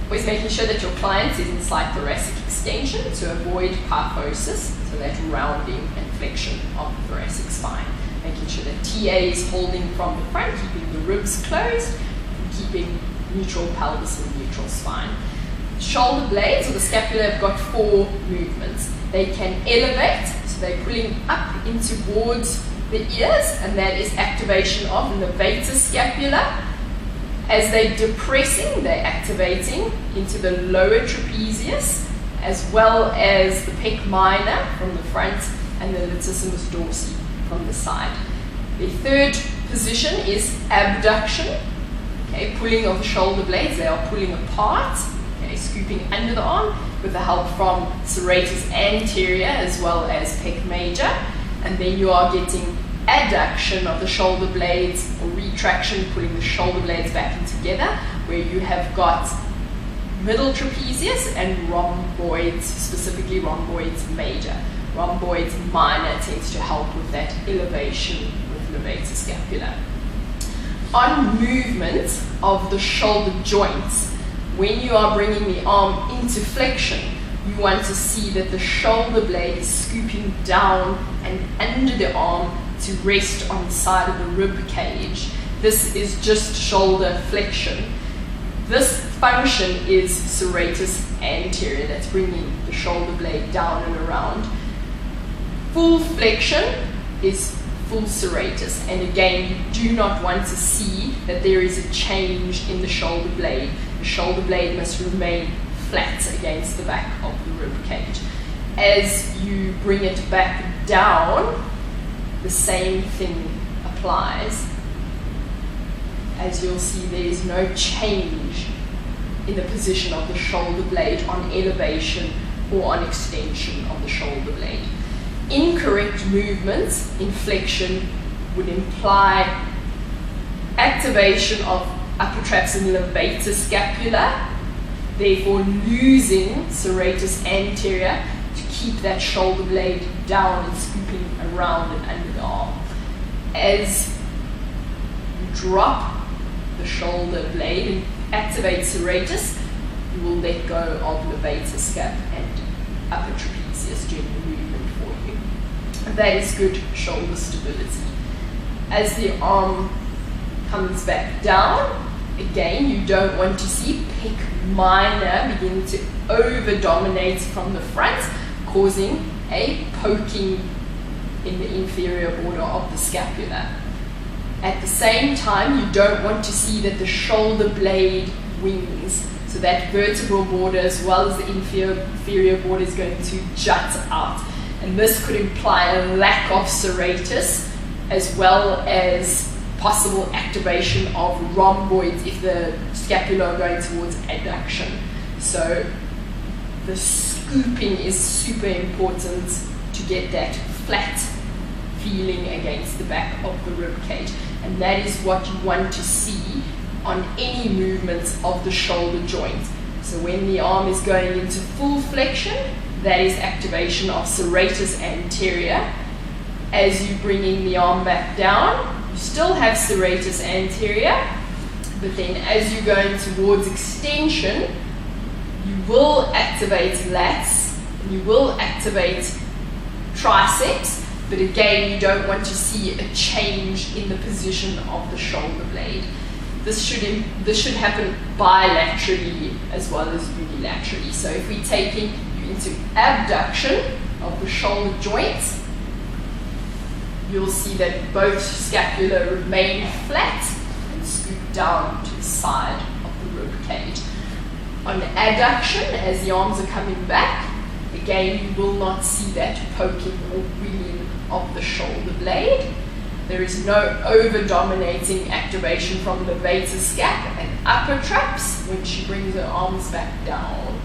Always making sure that your client is in slight thoracic extension to avoid kyphosis, so that rounding and flexion of the thoracic spine. Making sure that TA is holding from the front, keeping the ribs closed, and keeping neutral pelvis and neutral spine. Shoulder blades or the scapula have got 4 movements. They can elevate, so they're pulling up in towards the ears, and that is activation of levator scapula. As they're depressing, they're activating into the lower trapezius, as well as the pec minor from the front and the latissimus dorsi from the side. The third position is abduction, okay, pulling of the shoulder blades. They are pulling apart, okay, scooping under the arm with the help from serratus anterior as well as pec major. And then you are getting adduction of the shoulder blades or retraction, pulling the shoulder blades back in together, where you have got middle trapezius and rhomboids, specifically rhomboids major. Rhomboids minor tends to help with that elevation with levator scapula. On movement of the shoulder joints, when you are bringing the arm into flexion, you want to see that the shoulder blade is scooping down and under the arm to rest on the side of the rib cage. This is just shoulder flexion. This function is serratus anterior, that's bringing the shoulder blade down and around. Full flexion is full serratus, and again, you do not want to see that there is a change in the shoulder blade. The shoulder blade must remain flat against the back of the rib cage. As you bring it back down, the same thing applies. As you'll see, there is no change in the position of the shoulder blade on elevation or on extension of the shoulder blade. Incorrect movements in flexion would imply activation of upper traps and levator scapula, therefore losing serratus anterior to keep that shoulder blade down and scooping around and under the arm. As you drop the shoulder blade and activate serratus, you will let go of levator scap and upper trapezius during the movement for you. And that is good shoulder stability. As the arm comes back down, again, you don't want to see pec minor begin to over-dominate from the front, causing a poking in the inferior border of the scapula. At the same time, you don't want to see that the shoulder blade wings, so that vertebral border as well as the inferior border is going to jut out. And this could imply a lack of serratus as well as possible activation of rhomboids if the scapula are going towards adduction. So the scooping is super important to get that flat feeling against the back of the rib cage, and that is what you want to see on any movement of the shoulder joint. So when the arm is going into full flexion, that is activation of serratus anterior. As you bringing the arm back down, you still have serratus anterior, but then as you're going towards extension, you will activate lats, and you will activate triceps, but again, you don't want to see a change in the position of the shoulder blade. This should happen bilaterally as well as unilaterally. So if we're taking you into abduction of the shoulder joints, you'll see that both scapula remain flat and scoop down to the side of the rib cage. On adduction, as the arms are coming back, again, you will not see that poking or winging of the shoulder blade. There is no over-dominating activation from levator scap and upper traps when she brings her arms back down.